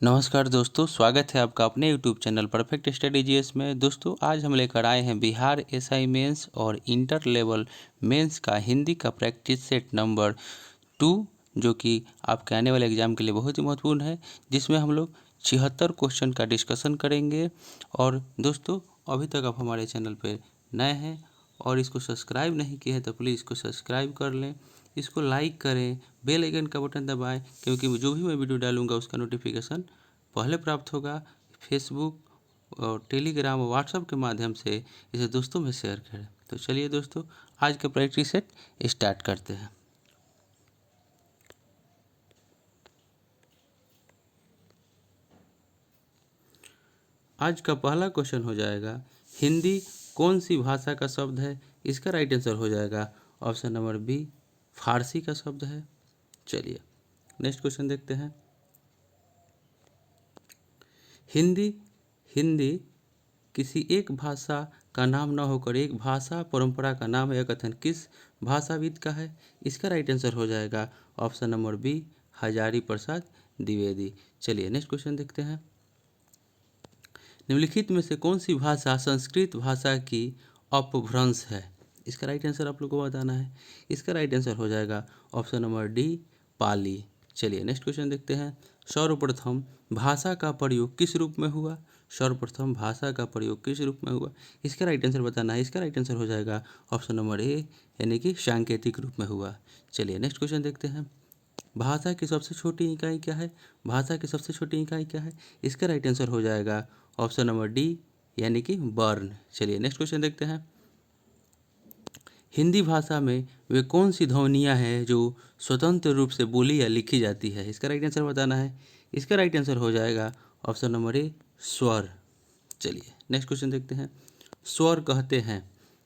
नमस्कार दोस्तों, स्वागत है आपका अपने YouTube channel perfect study GS में। दोस्तों, आज हम लेकर आए हैं बिहार एसआई मेंस और इंटर लेवल मेंस का हिंदी का प्रैक्टिस सेट नंबर 2, जो कि आपके आने वाले एग्जाम के लिए बहुत ही महत्वपूर्ण है, जिसमें हम लोग 76 क्वेश्चन का डिस्कशन करेंगे। और दोस्तों, अभी तक आप हमारे चैनल पर नए हैं और इसको सब्सक्राइब नहीं किए हैं तो प्लीज़ इसको सब्सक्राइब कर लें, इसको लाइक करें, बेल आइकन का बटन दबाएं, क्योंकि जो भी मैं वीडियो डालूंगा उसका नोटिफिकेशन पहले प्राप्त होगा। फेसबुक और टेलीग्राम और व्हाट्सएप के माध्यम से इसे दोस्तों में शेयर करें। तो चलिए दोस्तों, आज का प्रैक्टिस सेट स्टार्ट करते हैं। आज का पहला क्वेश्चन हो जाएगा, हिंदी कौन सी भाषा का शब्द है? इसका राइट आंसर हो जाएगा ऑप्शन नंबर बी, फारसी का शब्द है। चलिए नेक्स्ट क्वेश्चन देखते हैं। हिंदी हिंदी किसी एक भाषा का नाम न होकर एक भाषा परंपरा का नाम है। यह कथन किस भाषाविद का है? इसका राइट आंसर हो जाएगा option number B, Hazari Prasad Dwivedi. चलिए नेक्स्ट क्वेश्चन देखते हैं। निम्नलिखित में से कौन सी भाषा संस्कृत भाषा की अपभ्रंश है? इसका राइट आंसर आप लोग को बताना है। इसका राइट आंसर हो जाएगा ऑप्शन नंबर डी, पाली। चलिए नेक्स्ट क्वेश्चन देखते हैं। सर्वप्रथम भाषा का प्रयोग किस रूप में हुआ? सर्वप्रथम भाषा का प्रयोग किस रूप में हुआ? इसका राइट आंसर बताना है। इसका राइट आंसर हो जाएगा ऑप्शन नंबर ए, यानी कि सांकेतिक रूप में हुआ। चलिए नेक्स्ट क्वेश्चन देखते हैं। भाषा की सबसे छोटी इकाई क्या है? भाषा की सबसे छोटी इकाई क्या है? इसका राइट आंसर हो जाएगा ऑप्शन नंबर डी, यानी कि वर्ण। चलिए नेक्स्ट क्वेश्चन देखते हैं। हिंदी भाषा में वे कौन सी ध्वनियाँ हैं जो स्वतंत्र रूप से बोली या लिखी जाती है? इसका राइट आंसर बताना है। इसका राइट आंसर हो जाएगा ऑप्शन नंबर ए, स्वर। चलिए नेक्स्ट क्वेश्चन देखते हैं। स्वर कहते हैं,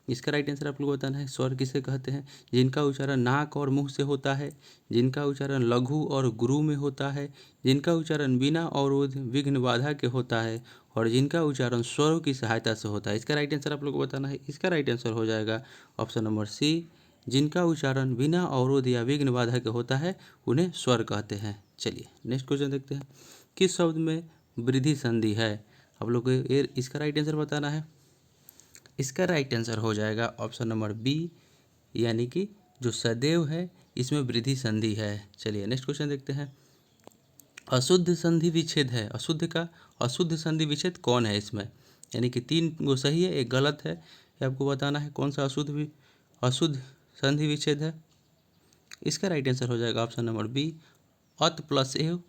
इसका राइट आंसर आप लोग बताना है। स्वर किसे कहते हैं? जिनका उच्चारण नाक और मुंह से होता है, जिनका उच्चारण लघु और गुरु में होता है, जिनका उच्चारण बिना अवरोध विघ्न बाधा के होता है, और जिनका उच्चारण स्वरों की सहायता से होता है। इसका राइट आंसर आप लोग को बताना है। इसका राइट आंसर हो जाएगा ऑप्शन नंबर सी, जिनका उच्चारण बिना अवरोध या विघ्न बाधा के होता है उन्हें स्वर कहते हैं। चलिए नेक्स्ट क्वेश्चन देखते हैं। किस शब्द में वृद्धि संधि है? आप लोग को इसका राइट आंसर बताना है। इसका राइट आंसर हो जाएगा ऑप्शन नंबर बी, यानी कि जो सदैव है इसमें वृद्धि संधि है। चलिए नेक्स्ट क्वेश्चन देखते हैं। अशुद्ध संधि विच्छेद है, अशुद्ध संधि विच्छेद कौन है इसमें? यानी कि 3 गो सही है, एक गलत है। ये आपको बताना है कौन सा अशुद्ध संधि विच्छेद है। इसका राइट आंसर हो जाएगा ऑप्शन नंबर बी, अत प्लस एव।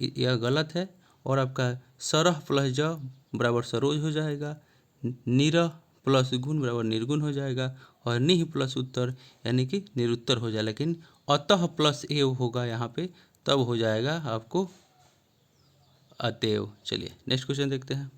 यह गलत है। और आपका सरह प्लस ज बराबर सरोज हो जाएगा, निरह प्लस गुण बराबर निर्गुण हो जाएगा, और निह प्लस उत्तर यानी कि निरुत्तर हो जाएगा। लेकिन अतः प्लस एव होगा यहाँ पे, तब हो जाएगा आपको अतएव। चलिए नेक्स्ट क्वेश्चन देखते हैं।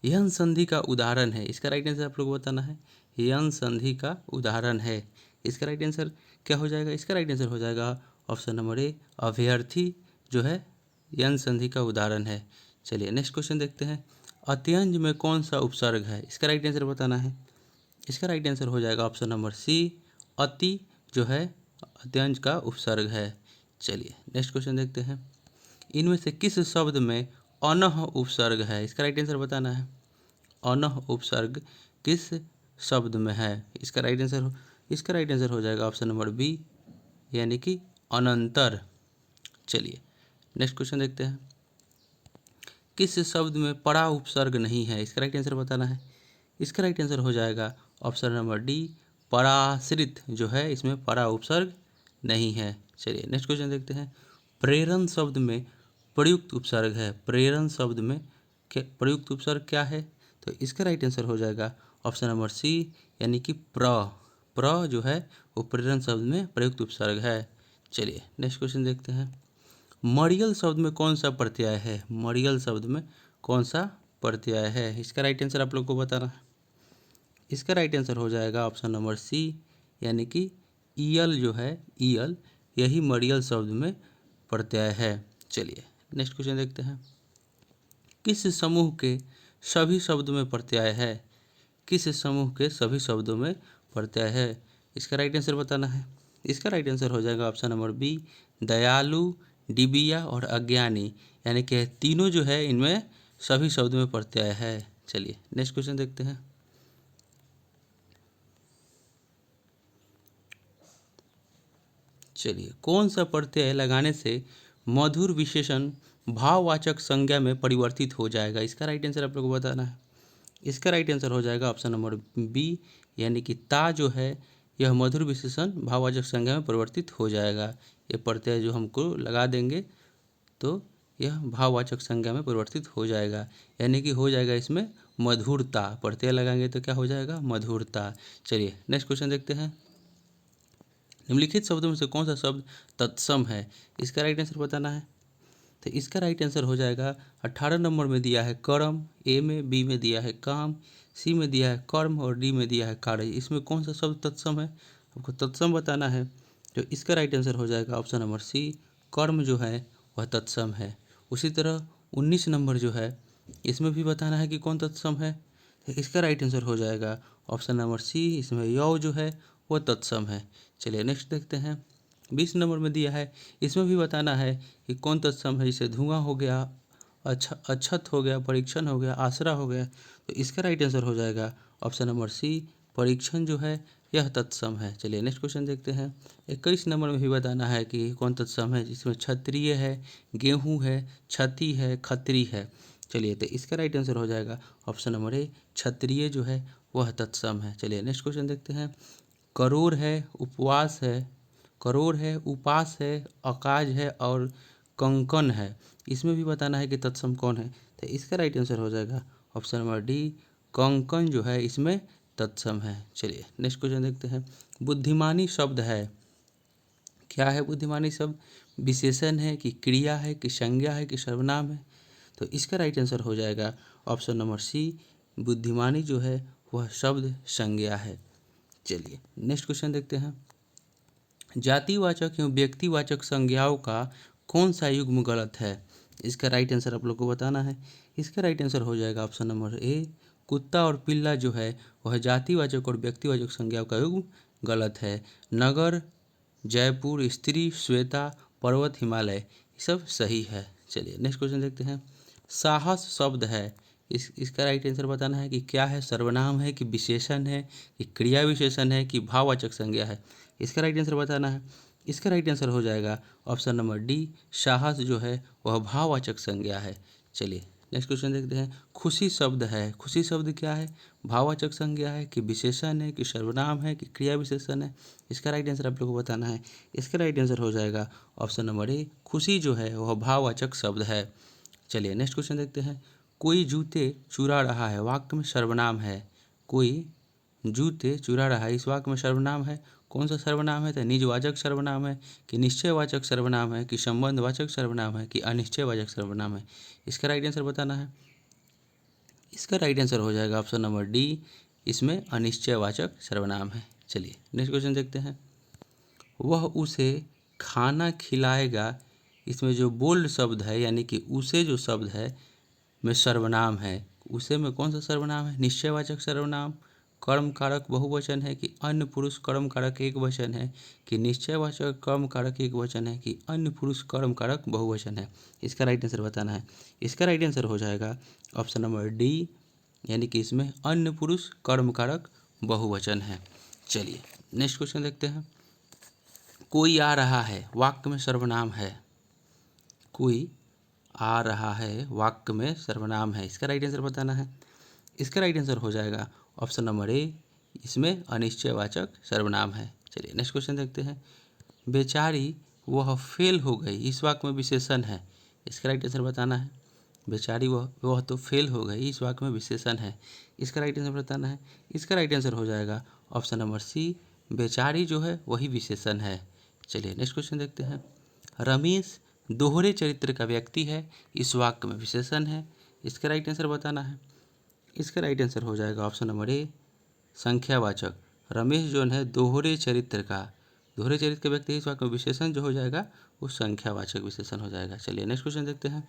यन संधि का उदाहरण है, इसका राइट आंसर आप लोग को बताना है। यन संधि का उदाहरण है, इसका राइट आंसर क्या हो जाएगा? इसका राइट आंसर हो जाएगा ऑप्शन नंबर ए, अभ्यर्थी जो है यन संधि का उदाहरण है। चलिए नेक्स्ट क्वेश्चन देखते हैं। अत्यंज में कौन सा उपसर्ग है? इसका राइट आंसर बताना है। इसका राइट आंसर हो जाएगा ऑप्शन नंबर सी, अति जो है अत्यंज का उपसर्ग है। चलिए नेक्स्ट क्वेश्चन देखते हैं। इनमें से किस शब्द में अनह उपसर्ग है? इसका राइट आंसर बताना है। अनह उपसर्ग किस शब्द में है? इसका राइट आंसर हो जाएगा ऑप्शन नंबर बी, यानी कि अनंतर। चलिए नेक्स्ट क्वेश्चन देखते हैं। किस शब्द में परा उपसर्ग नहीं है? इसका राइट आंसर बताना है। इसका राइट आंसर हो जाएगा ऑप्शन नंबर डी, पराश्रित जो है इसमें परा उपसर्ग नहीं है। चलिए नेक्स्ट क्वेश्चन देखते हैं। प्रेरण शब्द में प्रयुक्त उपसर्ग है, प्रेरण शब्द में प्रयुक्त उपसर्ग क्या है? तो इसका राइट आंसर हो जाएगा ऑप्शन नंबर सी, यानी कि प्र जो है वो प्रेरण शब्द में प्रयुक्त उपसर्ग है। चलिए नेक्स्ट क्वेश्चन देखते हैं। मरियल शब्द में कौन सा प्रत्यय है? मरियल शब्द में कौन सा प्रत्यय है? इसका राइट आंसर आप लोग को बताना है। इसका राइट आंसर हो जाएगा ऑप्शन नंबर सी, यानी कि ईयल जो है, ईयल यही मरियल शब्द में प्रत्यय है। चलिए नेक्स्ट क्वेश्चन देखते हैं। किस समूह के सभी शब्दों में प्रत्यय है? किस समूह के सभी शब्दों में प्रत्यय है? इसका राइट आंसर बताना है। इसका राइट आंसर हो जाएगा ऑप्शन नंबर बी, दयालु डिबिया और अज्ञानी, यानी कि तीनों जो है इनमें सभी शब्द में प्रत्यय है। चलिए नेक्स्ट क्वेश्चन देखते हैं। चलिए, कौन सा प्रत्यय लगाने से मधुर विशेषण भाववाचक संज्ञा में परिवर्तित हो जाएगा? इसका राइट आंसर आप लोग को बताना है। इसका राइट आंसर हो जाएगा ऑप्शन नंबर बी, यानी कि ता जो है यह मधुर विशेषण भाववाचक संज्ञा में परिवर्तित हो जाएगा। ये प्रत्यय जो हमको लगा देंगे तो यह भाववाचक संज्ञा में परिवर्तित हो जाएगा, यानी कि हो जाएगा इसमें मधुरता। प्रत्यय लगाएंगे तो क्या हो जाएगा? मधुरता। चलिए नेक्स्ट क्वेश्चन देखते हैं। निम्नलिखित शब्दों में से कौन सा शब्द तत्सम है? इसका राइट आंसर बताना है। तो इसका राइट आंसर हो जाएगा 18 नंबर में दिया है कर्म, ए में, बी में दिया है काम, सी में दिया है कर्म और डी में दिया है कार्य। इसमें कौन सा शब्द तत्सम है? आपको तत्सम बताना है। तो इसका राइट आंसर हो जाएगा ऑप्शन नंबर सी, कर्म जो है वह तत्सम है। उसी तरह 19 नंबर जो है इसमें भी बताना है कि कौन तत्सम है। तो इसका राइट आंसर हो जाएगा ऑप्शन नंबर सी, इसमें यौ जो है वह तत्सम है। चलिए नेक्स्ट देखते हैं। 20 नंबर में दिया है, इसमें भी बताना है कि कौन तत्सम है। जैसे धुआं हो गया, अक्षत हो गया, परीक्षण हो गया, आसरा हो गया। तो इसका राइट आंसर हो जाएगा ऑप्शन नंबर सी, परीक्षण जो है यह तत्सम है। चलिए नेक्स्ट क्वेश्चन देखते हैं। 21 नंबर में भी बताना है कि कौन तत्सम है, जिसमें क्षत्रिय है, गेहूँ है, क्षति है, खत्री है। चलिए तो इसका राइट आंसर हो जाएगा ऑप्शन नंबर ए, क्षत्रिय जो है वह तत्सम है। चलिए नेक्स्ट क्वेश्चन देखते हैं। करोड़ है, उपवास है, करोड़ है, उपास है, अकाज है और कंकन है। इसमें भी बताना है कि तत्सम कौन है। तो इसका राइट आंसर हो जाएगा ऑप्शन नंबर डी, कंकन जो है इसमें तत्सम है। चलिए नेक्स्ट क्वेश्चन देखते हैं। बुद्धिमानी शब्द है, क्या है बुद्धिमानी शब्द? विशेषण है कि क्रिया है कि संज्ञा है कि सर्वनाम है? तो इसका राइट आंसर हो जाएगा ऑप्शन नंबर सी, बुद्धिमानी जो है वह शब्द संज्ञा है। चलिए नेक्स्ट क्वेश्चन देखते हैं। जातिवाचक एवं व्यक्तिवाचक संज्ञाओं का कौन सा युग्म गलत है? इसका राइट आंसर आप लोग को बताना है। इसका राइट आंसर हो जाएगा ऑप्शन नंबर ए, कुत्ता और पिल्ला जो है वह जातिवाचक और व्यक्तिवाचक संज्ञाओं का युग्म गलत है। नगर, जयपुर, स्त्री, श्वेता, पर्वत, हिमालय, ये सब सही है। चलिए नेक्स्ट क्वेश्चन देखते हैं। साहस शब्द है, इसका राइट आंसर बताना है कि क्या है, सर्वनाम है कि विशेषण है कि क्रिया विशेषण है कि भाववाचक संज्ञा है? इसका राइट आंसर बताना है। इसका राइट आंसर हो जाएगा ऑप्शन नंबर डी, साहस जो है वह भाववाचक संज्ञा है। चलिए नेक्स्ट क्वेश्चन देखते हैं। खुशी शब्द है, खुशी शब्द क्या है, भाववाचक संज्ञा है कि विशेषण है कि सर्वनाम है कि क्रिया विशेषण है? इसका राइट आंसर आप लोग को बताना है। इसका राइट आंसर हो जाएगा ऑप्शन नंबर ए, खुशी जो है वह भाववाचक शब्द है। चलिए नेक्स्ट क्वेश्चन देखते हैं। कोई जूते चुरा रहा है, वाक्य में सर्वनाम है। कोई जूते चुरा रहा है, इस वाक्य में सर्वनाम है। कौन सा सर्वनाम है? तो निजवाचक सर्वनाम है कि निश्चयवाचक सर्वनाम है कि संबंधवाचक सर्वनाम है कि अनिश्चयवाचक सर्वनाम है? इसका राइट आंसर बताना है। इसका राइट आंसर हो जाएगा ऑप्शन नंबर डी, इसमें अनिश्चयवाचक सर्वनाम है। चलिए नेक्स्ट क्वेश्चन देखते हैं। वह उसे खाना खिलाएगा, इसमें जो बोल्ड शब्द है यानी कि उसे जो शब्द है में सर्वनाम है। उसे में कौन सा सर्वनाम है? निश्चयवाचक सर्वनाम, कर्म कारक बहुवचन है कि अन्य पुरुष कर्म कारक एक वचन है कि निश्चयवाचक कर्म कारक एक वचन है कि अन्य पुरुष कर्म कारक बहुवचन है? इसका राइट आंसर बताना है। इसका राइट आंसर हो जाएगा ऑप्शन नंबर डी, यानी कि इसमें अन्य पुरुष कर्म कारक बहुवचन है। चलिए नेक्स्ट क्वेश्चन देखते हैं। कोई आ रहा है, वाक्य में सर्वनाम है। कोई आ रहा है, वाक्य में सर्वनाम है। इसका राइट आंसर बताना है। इसका राइट आंसर हो जाएगा ऑप्शन नंबर ए, इसमें अनिश्चयवाचक सर्वनाम है। चलिए नेक्स्ट क्वेश्चन देखते हैं। बेचारी वह फेल हो गई, इस वाक्य में विशेषण है। इसका राइट आंसर बताना है। बेचारी वह तो फेल हो गई, इस वाक्य में विशेषण है। इसका राइट आंसर बताना है। इसका राइट आंसर हो जाएगा ऑप्शन नंबर सी, बेचारी जो है वही विशेषण है। चलिए नेक्स्ट क्वेश्चन देखते हैं। रमेश दोहरे चरित्र का व्यक्ति है, इस वाक्य में विशेषण है। इसका राइट आंसर बताना है। इसका राइट आंसर हो जाएगा ऑप्शन नंबर ए, संख्यावाचक। रमेश जो है दोहरे चरित्र का व्यक्ति है, इस वाक्य में विशेषण जो हो जाएगा वो संख्यावाचक विशेषण हो जाएगा। चलिए नेक्स्ट क्वेश्चन देखते हैं।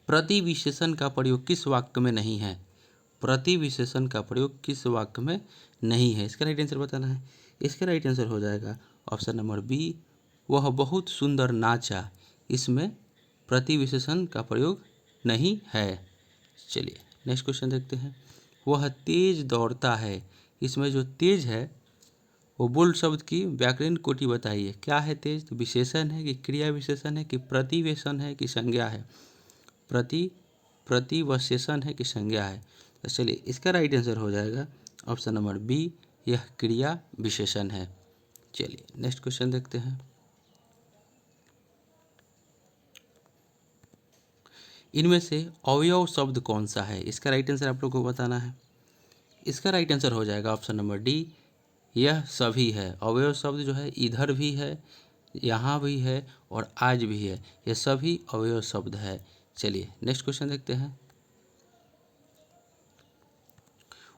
प्रति विशेषण का प्रयोग किस वाक्य में नहीं है? प्रति विशेषण का प्रयोग किस वाक्य में नहीं है? इसका राइट आंसर बताना है। इसका राइट आंसर हो जाएगा ऑप्शन नंबर बी, वह बहुत सुंदर नाचा, इसमें प्रतिविशेषण का प्रयोग नहीं है। चलिए नेक्स्ट क्वेश्चन देखते हैं। वह तेज दौड़ता है, इसमें जो तेज है वो बोल्ड शब्द की व्याकरण कोटि बताइए। क्या है तेज? तो विशेषण है कि क्रिया विशेषण है कि प्रतिवेशन है कि संज्ञा है? प्रतिवशेषण है कि संज्ञा है? तो चलिए इसका राइट आंसर हो जाएगा ऑप्शन नंबर बी, यह क्रिया विशेषण है। चलिए नेक्स्ट क्वेश्चन देखते हैं। इनमें से अवयव शब्द कौन सा है? इसका राइट आंसर आप लोग को बताना है। इसका राइट आंसर हो जाएगा ऑप्शन नंबर डी, यह सभी है। अवयव शब्द जो है इधर भी है, यहाँ भी है और आज भी है, यह सभी अवयव शब्द है। चलिए नेक्स्ट क्वेश्चन देखते हैं।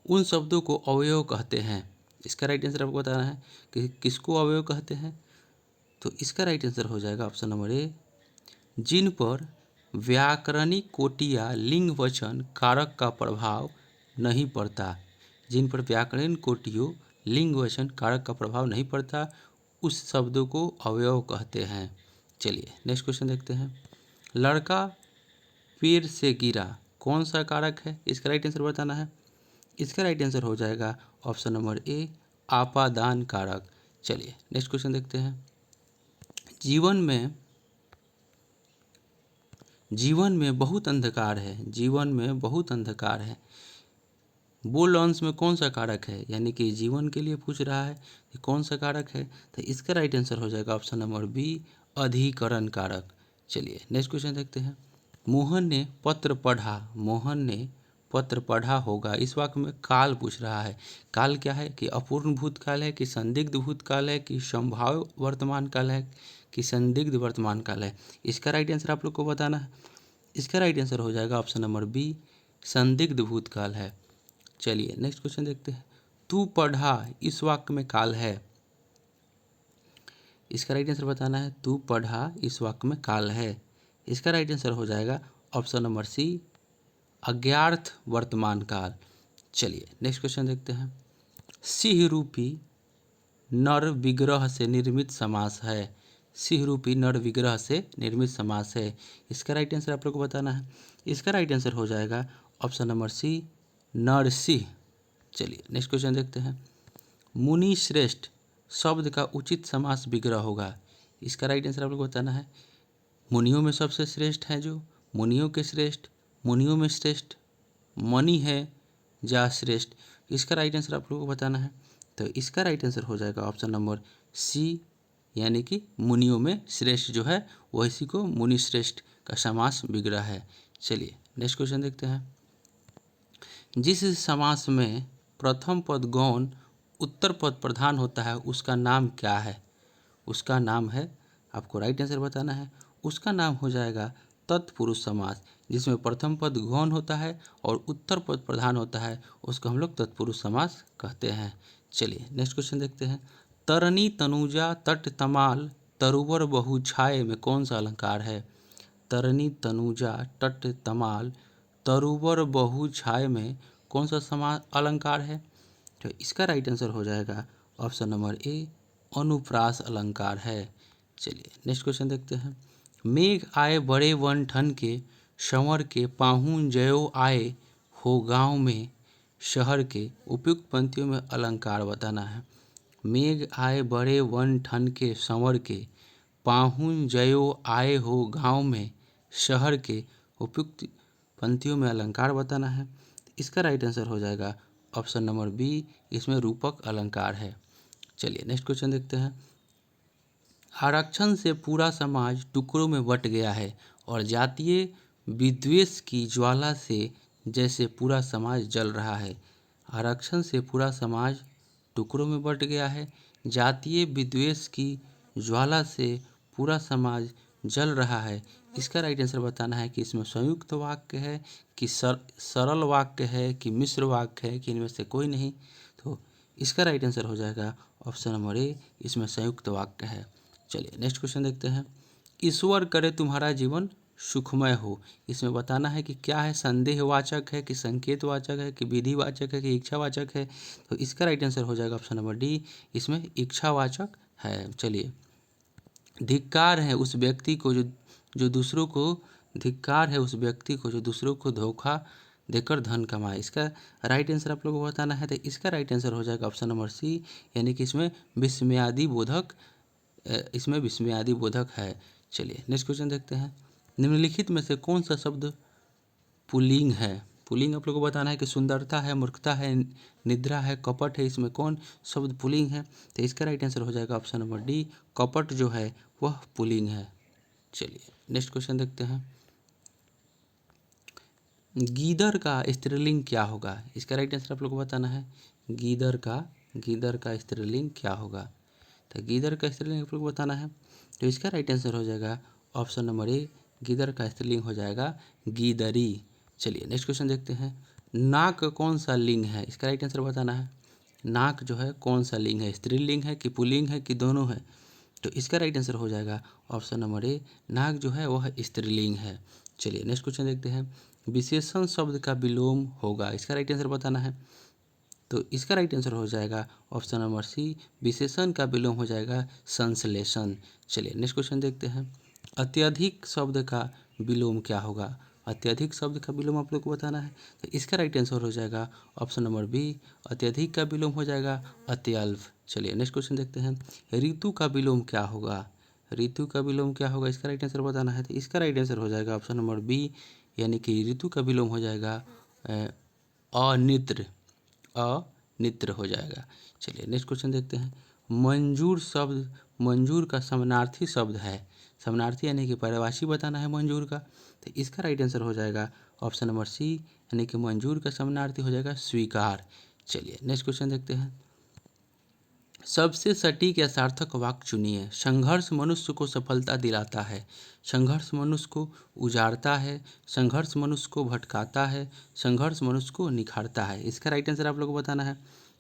उन शब्दों को अवयव कहते हैं, इसका राइट आंसर आपको बताना है कि किसको अवयव कहते हैं। तो इसका राइट आंसर हो जाएगा ऑप्शन नंबर ए, जिन पर व्याकरणिक कोटि या लिंग वचन कारक का प्रभाव नहीं पड़ता। जिन पर व्याकरण कोटियों लिंग वचन कारक का प्रभाव नहीं पड़ता, उस शब्दों को अवयव कहते हैं। चलिए नेक्स्ट क्वेश्चन देखते हैं। लड़का पेड़ से गिरा, कौन सा कारक है? इसका राइट आंसर बताना है। इसका राइट आंसर हो जाएगा ऑप्शन नंबर ए, आपादान कारक। चलिए नेक्स्ट क्वेश्चन देखते हैं। जीवन में बहुत अंधकार है, जीवन में बहुत अंधकार है, बोल्ड अंश में कौन सा कारक है? यानी कि जीवन के लिए पूछ रहा है कि कौन सा कारक है। तो इसका राइट आंसर हो जाएगा ऑप्शन नंबर बी, अधिकरण कारक। चलिए नेक्स्ट क्वेश्चन देखते हैं। मोहन ने पत्र पढ़ा, मोहन ने पत्र पढ़ा होगा, इस वाक्य में काल पूछ रहा है। काल क्या है? कि अपूर्ण भूतकाल है कि संदिग्ध भूतकाल है कि संभाव्य वर्तमान काल है कि संदिग्ध वर्तमान काल है? इसका राइट आंसर आप लोग को बताना है। इसका राइट आंसर हो जाएगा ऑप्शन नंबर बी, संदिग्ध भूतकाल है। चलिए नेक्स्ट क्वेश्चन देखते हैं। तू पढ़ा, इस वाक्य में काल है, इसका राइट आंसर बताना है। तू पढ़ा, इस वाक्य में काल है, इसका राइट आंसर हो जाएगा ऑप्शन नंबर सी, अज्ञार्थ वर्तमान काल। चलिए नेक्स्ट क्वेश्चन देखते हैं। सिंह रूपी नर विग्रह से निर्मित समास है, सिंह रूपी नर विग्रह से निर्मित समास है, इसका राइट आंसर आप लोग को बताना है। इसका राइट आंसर हो जाएगा ऑप्शन नंबर सी, नरसिंह। चलिए नेक्स्ट क्वेश्चन देखते हैं। मुनि श्रेष्ठ शब्द का उचित समास विग्रह होगा, इसका राइट आंसर आप लोग को बताना है। मुनियों में सबसे श्रेष्ठ है जो, मुनियों के श्रेष्ठ, मुनियों में श्रेष्ठ, मणि है जा श्रेष्ठ, इसका राइट आंसर आप लोगों को बताना है। तो इसका राइट आंसर हो जाएगा ऑप्शन नंबर सी, यानी कि मुनियों में श्रेष्ठ जो है वह इसी को मुनि श्रेष्ठ का समास विग्रह है। चलिए नेक्स्ट क्वेश्चन देखते हैं। जिस समास में प्रथम पद गौण उत्तर पद प्रधान होता है उसका नाम क्या है? उसका नाम है, आपको राइट आंसर बताना है। उसका नाम हो जाएगा तत्पुरुष समास, जिसमें प्रथम पद गौण होता है और उत्तर पद प्रधान होता है, उसको हम लोग तत्पुरुष समास कहते हैं। चलिए नेक्स्ट क्वेश्चन देखते हैं। तरनी तनुजा तट तमाल तरुवर बहु छाये में कौन सा अलंकार है? तरनी तनुजा तट तमाल तरुवर बहु छाये में कौन सा अलंकार है? तो इसका राइट आंसर हो जाएगा ऑप्शन नंबर ए, अनुप्रास अलंकार है। चलिए नेक्स्ट क्वेश्चन देखते हैं। मेघ आए बड़े वन ठन के, संवर के पाहुन जयो आए हो गाँव में शहर के, उपयुक्त पंक्तियों में अलंकार बताना है। मेघ आए बड़े वन ठन के संवर के, पाहुन जयो आए हो गाँव में शहर के, उपयुक्त पंक्तियों में अलंकार बताना है। इसका राइट आंसर हो जाएगा ऑप्शन नंबर बी, इसमें रूपक अलंकार है। चलिए नेक्स्ट क्वेश्चन देखते हैं। आरक्षण से पूरा समाज टुकड़ों में बट गया है और जातीय विद्वेष की ज्वाला से जैसे पूरा समाज जल रहा है। आरक्षण से पूरा समाज टुकड़ों में बट गया है, जातीय विद्वेष की ज्वाला से पूरा समाज जल रहा है, इसका राइट आंसर बताना है कि इसमें संयुक्त वाक्य है कि सरल वाक्य है कि मिश्र वाक्य है कि इनमें से कोई नहीं। तो इसका राइट आंसर हो जाएगा ऑप्शन नंबर ए, इसमें संयुक्त वाक्य है। चलिए नेक्स्ट क्वेश्चन देखते हैं। ईश्वर करे तुम्हारा जीवन सुखमय हो, इसमें बताना है कि क्या है, संदेहवाचक है कि संकेतवाचक है कि विधिवाचक है कि इच्छावाचक है। तो इसका राइट आंसर हो जाएगा ऑप्शन नंबर डी, इसमें इच्छावाचक है। चलिए धिक्कार है उस व्यक्ति को जो दूसरों को धिक्कार है उस व्यक्ति को जो दूसरों को धोखा देकर धन कमाए। इसका राइट आंसर आप लोगों को बताना है। तो इसका राइट आंसर हो जाएगा ऑप्शन नंबर सी, यानी कि इसमें विस्मयादि बोधक है। चलिए नेक्स्ट क्वेश्चन देखते हैं। निम्नलिखित में से कौन सा शब्द पुल्लिंग है? पुल्लिंग आप लोगों को बताना है कि सुंदरता है, मूर्खता है, निद्रा है, कपट है, इसमें कौन शब्द पुल्लिंग है? तो इसका राइट आंसर हो जाएगा ऑप्शन नंबर डी, कपट जो है वह पुल्लिंग है। चलिए नेक्स्ट क्वेश्चन देखते हैं। गीदड़ का स्त्रीलिंग क्या होगा? इसका राइट आंसर आप लोग को बताना है। गीदड़ का स्त्रीलिंग क्या होगा? तो गीदड़ का स्त्रीलिंग आप लोग को बताना है। तो इसका राइट आंसर हो जाएगा ऑप्शन नंबर ए, गीदड़ का स्त्रीलिंग हो जाएगा गीदड़ी। चलिए नेक्स्ट क्वेश्चन देखते हैं। नाक कौन सा लिंग है? इसका राइट आंसर बताना है। नाक जो है कौन सा लिंग है? स्त्रीलिंग है कि पुल्लिंग है कि दोनों है? तो इसका राइट आंसर हो जाएगा ऑप्शन नंबर ए, नाक जो है वह स्त्रीलिंग है। चलिए नेक्स्ट क्वेश्चन देखते हैं। विशेषण शब्द का विलोम होगा, इसका राइट आंसर बताना है। तो इसका राइट आंसर हो जाएगा ऑप्शन नंबर सी, विशेषण का विलोम हो जाएगा संश्लेषण। चलिए नेक्स्ट क्वेश्चन देखते हैं। अत्यधिक शब्द का विलोम क्या होगा? अत्यधिक शब्द का विलोम आप लोग को बताना है। तो इसका राइट आंसर हो जाएगा ऑप्शन नंबर बी, अत्यधिक का विलोम हो जाएगा अत्यल्प। चलिए नेक्स्ट क्वेश्चन देखते हैं। ऋतु का विलोम क्या होगा? ऋतु का विलोम क्या होगा? इसका राइट आंसर बताना है। तो इसका राइट आंसर हो जाएगा ऑप्शन नंबर बी, यानी कि ऋतु का विलोम हो जाएगा अनित्र हो जाएगा। चलिए नेक्स्ट क्वेश्चन देखते हैं। मंजूर का समानार्थी शब्द है, समानार्थी यानी कि पर्यायवाची बताना है मंजूर का। तो इसका राइट आंसर हो जाएगा ऑप्शन नंबर सी, यानी कि मंजूर का समानार्थी हो जाएगा स्वीकार। चलिए नेक्स्ट क्वेश्चन देखते हैं। सबसे सटीक या सार्थक वाक्य चुनिए। संघर्ष मनुष्य को सफलता दिलाता है, संघर्ष मनुष्य को उजाड़ता है, संघर्ष मनुष्य को भटकाता है, संघर्ष मनुष्य को निखारता है। इसका राइट आंसर आप लोगों को बताना है।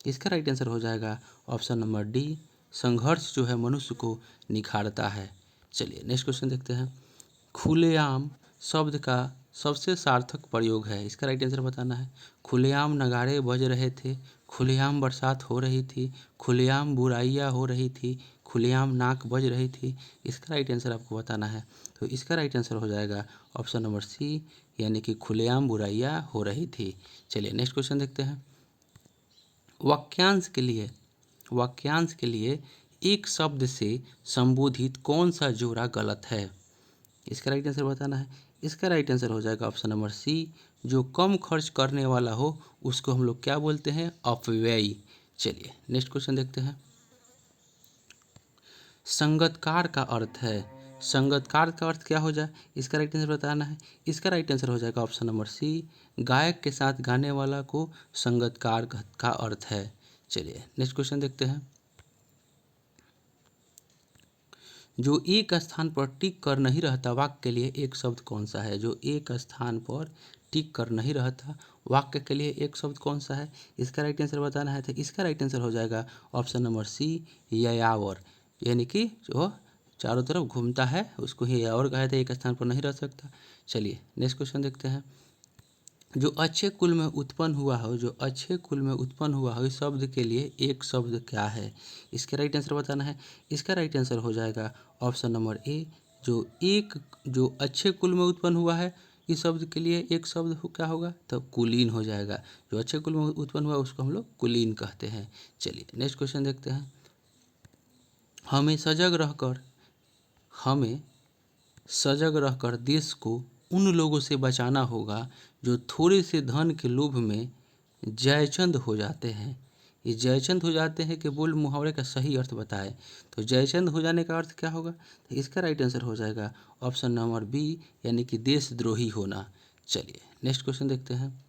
इसका राइट आंसर हो जाएगा ऑप्शन नंबर डी, संघर्ष जो है मनुष्य को निखारता है। चलिए नेक्स्ट क्वेश्चन देखते हैं। खुलेआम शब्द का सबसे सार्थक प्रयोग है, इसका राइट आंसर बताना है। खुलेआम नगाड़े बज रहे थे, खुलेआम बरसात हो रही थी, खुलेआम बुराइयां हो रही थी, खुलेआम नाक बज रही थी। इसका राइट आंसर आपको बताना है। तो इसका राइट आंसर हो जाएगा ऑप्शन नंबर सी, यानी कि खुलेआम बुराइयां हो रही थी। चलिए नेक्स्ट क्वेश्चन देखते हैं। वाक्यांश के लिए एक शब्द से संबोधित कौन सा जोड़ा गलत है? इसका राइट आंसर बताना है। इसका राइट आंसर हो जाएगा ऑप्शन नंबर सी, जो कम खर्च करने वाला हो उसको हम लोग क्या बोलते हैं? अपव्ययी। चलिए नेक्स्ट क्वेश्चन देखते हैं। संगतकार का अर्थ है, संगतकार का अर्थ क्या हो जाए? इसका राइट आंसर बताना है। इसका राइट आंसर हो जाएगा ऑप्शन नंबर सी, गायक के साथ गाने वाला को संगतकार का अर्थ है। चलिए नेक्स्ट क्वेश्चन देखते हैं। जो एक स्थान पर टिक कर नहीं रहता वाक्य के लिए एक शब्द कौन सा है? जो एक स्थान पर टिक कर नहीं रहता वाक्य के लिए एक शब्द कौन सा है? इसका राइट आंसर बताना है। तो इसका राइट आंसर हो जाएगा ऑप्शन नंबर सी, यायावर, यानी कि जो चारों तरफ घूमता है उसको ही यायावर कहा जाता है, एक स्थान पर नहीं रह सकता। चलिए नेक्स्ट क्वेश्चन देखते हैं। जो अच्छे कुल में उत्पन्न हुआ हो, जो अच्छे कुल में उत्पन्न हुआ हो इस शब्द के लिए एक शब्द क्या है? इसका राइट आंसर बताना है। इसका राइट आंसर हो जाएगा ऑप्शन नंबर ए, जो अच्छे कुल में उत्पन्न हुआ है इस शब्द के लिए एक शब्द क्या होगा? तो कुलीन हो जाएगा। जो अच्छे कुल में उत्पन्न हुआ उसको हम लोग कुलीन कहते हैं। चलिए नेक्स्ट क्वेश्चन देखते हैं। हमें सजग रहकर देश को उन लोगों से बचाना होगा जो थोड़े से धन के लोभ में जयचंद हो जाते हैं। ये जयचंद हो जाते हैं कि बोल मुहावरे का सही अर्थ बताए। तो जयचंद हो जाने का अर्थ क्या होगा? तो इसका राइट आंसर हो जाएगा ऑप्शन नंबर बी, यानी कि देशद्रोही होना। चलिए नेक्स्ट क्वेश्चन देखते हैं।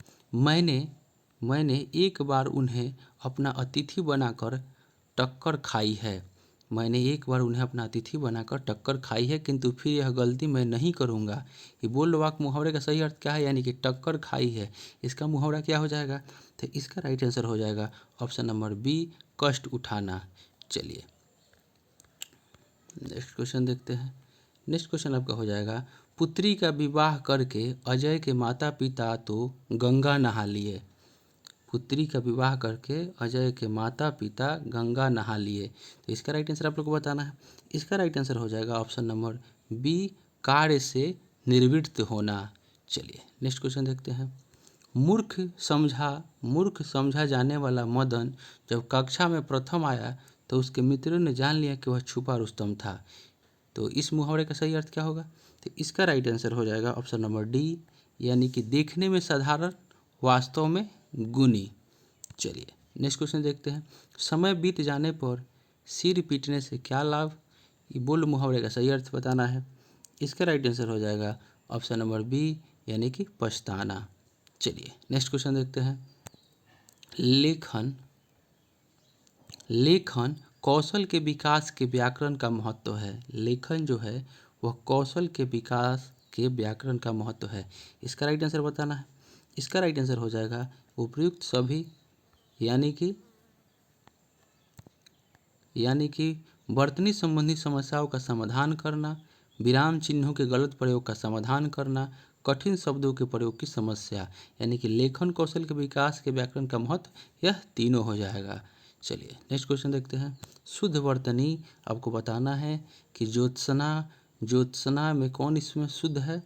मैंने एक बार उन्हें अपना अतिथि बनाकर टक्कर खाई है, मैंने एक बार उन्हें अपना अतिथि बनाकर टक्कर खाई है, किंतु फिर यह गलती मैं नहीं करूँगा। ये बोल वाक्य मुहावरे का सही अर्थ क्या है? यानी कि टक्कर खाई है, इसका मुहावरा क्या हो जाएगा? तो इसका राइट आंसर हो जाएगा ऑप्शन नंबर बी, कष्ट उठाना। चलिए नेक्स्ट क्वेश्चन देखते हैं। नेक्स्ट क्वेश्चन आपका हो जाएगा। पुत्री का विवाह करके अजय के माता पिता तो गंगा नहा लिए, पुत्री का विवाह करके अजय के माता पिता गंगा नहा लिए। तो इसका राइट आंसर आप लोग को बताना है। इसका राइट आंसर हो जाएगा ऑप्शन नंबर बी, कार्य से निर्वृत्त होना। चलिए नेक्स्ट क्वेश्चन देखते हैं। मूर्ख समझा जाने वाला मदन जब कक्षा में प्रथम आया तो उसके मित्रों ने जान लिया कि वह छुपा रुस्तम था। तो इस मुहावरे का सही अर्थ क्या होगा? तो इसका राइट आंसर हो जाएगा ऑप्शन नंबर डी, यानी कि देखने में साधारण वास्तव में गुणी। चलिए नेक्स्ट क्वेश्चन देखते हैं। समय बीत जाने पर सिर पीटने से क्या लाभ? ये बोल मुहावरे का सही अर्थ बताना है। इसका राइट आंसर हो जाएगा ऑप्शन नंबर बी, यानी कि पछताना। चलिए नेक्स्ट क्वेश्चन देखते हैं। लेखन कौशल के विकास के व्याकरण का महत्व है। लेखन जो है वह कौशल के विकास के व्याकरण का महत्व है। इसका राइट आंसर बताना है। इसका राइट आंसर हो जाएगा उपयुक्त सभी, यानी कि वर्तनी संबंधी समस्याओं का समाधान करना, विराम चिन्हों के गलत प्रयोग का समाधान करना, कठिन शब्दों के प्रयोग की समस्या, यानी कि लेखन कौशल के विकास के व्याकरण का महत्व यह तीनों हो जाएगा। चलिए नेक्स्ट क्वेश्चन देखते हैं। शुद्ध वर्तनी आपको बताना है कि ज्योत्सना में कौन इसमें शुद्ध है?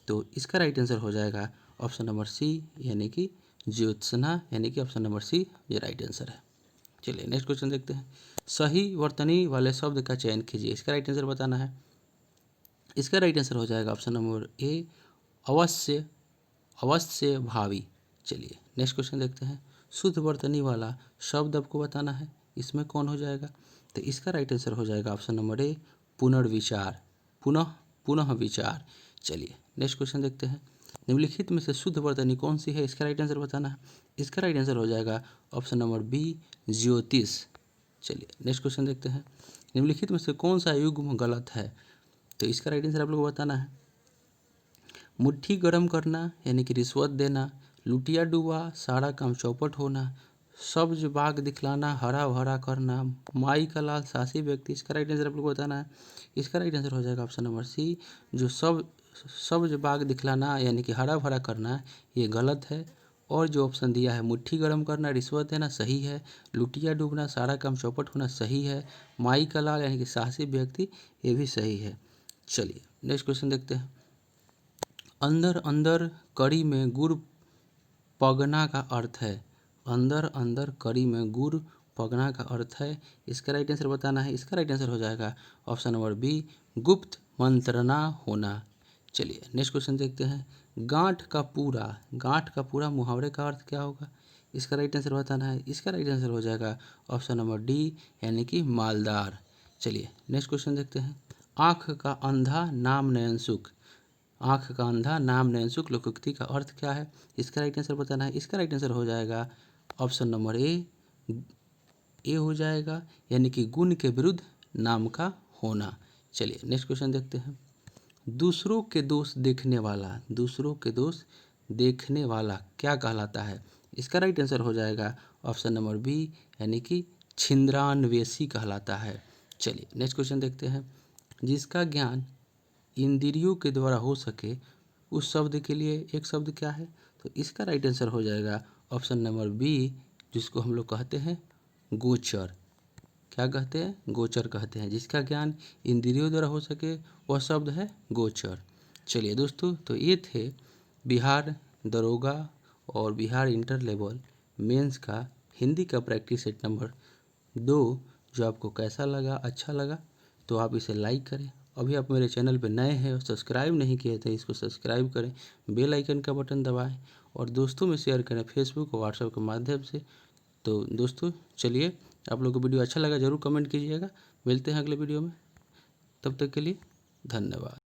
तो इसका राइट आंसर हो जाएगा ऑप्शन नंबर सी, यानी कि ज्योत्सना, यानी कि ऑप्शन नंबर सी ये राइट आंसर है। चलिए नेक्स्ट क्वेश्चन देखते हैं। सही वर्तनी वाले शब्द का चयन कीजिए। इसका राइट आंसर बताना है। इसका राइट आंसर हो जाएगा ऑप्शन नंबर ए, अवश्य भावी। चलिए नेक्स्ट क्वेश्चन देखते हैं। शुद्ध वर्तनी वाला शब्द आपको बताना है, इसमें कौन हो जाएगा? तो इसका राइट आंसर हो जाएगा ऑप्शन नंबर ए, पुनर्विचार, पुनः विचार। चलिए नेक्स्ट क्वेश्चन देखते हैं। निम्नलिखित में से शुद्ध वर्तनी कौन सी है? इसका राइट आंसर बताना है। इसका राइट आंसर हो जाएगा ऑप्शन नंबर बी, ज्योतिष। चलिए नेक्स्ट क्वेश्चन देखते हैं। निम्नलिखित में से कौन सा युग्म गलत है? तो इसका राइट आंसर आप लोगों को बताना है। मुट्ठी गर्म करना, यानी कि रिश्वत देना, लुटिया डूबा, सारा काम चौपट होना, सब्ज बाग दिखलाना, हरा भरा करना, माई का लाल साहसी व्यक्ति। इसका राइट आंसर आप लोग को बताना है। इसका राइट आंसर हो जाएगा ऑप्शन नंबर सी, जो सब्ज बाग दिखलाना यानी कि हरा भरा करना, ये गलत है। और जो ऑप्शन दिया है मुट्ठी गर्म करना, रिश्वत देना, सही है। लुटिया डूबना, सारा काम चौपट होना, सही है। माई का लाल यानी कि साहसी व्यक्ति, ये भी सही है। चलिए नेक्स्ट क्वेश्चन देखते हैं। अंदर अंदर कड़ी में गुड़ पगना का अर्थ है। अंदर अंदर कड़ी में गुड़ पगना का अर्थ है। इसका राइट आंसर बताना है। इसका राइट आंसर हो जाएगा ऑप्शन नंबर बी, गुप्त मंत्रणा होना। चलिए नेक्स्ट क्वेश्चन देखते हैं। गांठ का पूरा मुहावरे का अर्थ क्या होगा? इसका राइट आंसर बताना है। इसका राइट आंसर हो जाएगा ऑप्शन नंबर डी, यानी कि मालदार। चलिए नेक्स्ट क्वेश्चन देखते हैं। आँख का अंधा नाम नयन सुख, आँख का अंधा नाम नयन सुख लोकोक्ति का अर्थ क्या है? इसका राइट आंसर बताना है। इसका राइट आंसर हो जाएगा ऑप्शन नंबर ए हो जाएगा, यानी कि गुण के विरुद्ध नाम का होना। चलिए नेक्स्ट क्वेश्चन देखते हैं। दूसरों के दोष देखने वाला क्या कहलाता है? इसका राइट आंसर हो जाएगा ऑप्शन नंबर बी, यानी कि छिंद्रान्वेषी कहलाता है। चलिए नेक्स्ट क्वेश्चन देखते हैं। जिसका ज्ञान इंद्रियों के द्वारा हो सके उस शब्द के लिए एक शब्द क्या है? तो इसका राइट आंसर हो जाएगा ऑप्शन नंबर बी, जिसको हम लोग कहते हैं गोचर। क्या कहते हैं? गोचर कहते हैं। जिसका ज्ञान इंद्रियों द्वारा हो सके वह शब्द है गोचर। चलिए दोस्तों, तो ये थे बिहार दरोगा और बिहार इंटर लेवल मेंस का हिंदी का प्रैक्टिस सेट नंबर 2। जो आपको कैसा लगा, अच्छा लगा तो आप इसे लाइक करें। अभी आप मेरे चैनल पर नए हैं और सब्सक्राइब नहीं किए थे, इसको सब्सक्राइब करें, बेल आइकन का बटन दबाएं और दोस्तों में शेयर करें फेसबुक और व्हाट्सएप के माध्यम से। तो दोस्तों चलिए, आप लोगों को वीडियो अच्छा लगा ज़रूर कमेंट कीजिएगा। मिलते हैं अगले वीडियो में, तब तक के लिए धन्यवाद।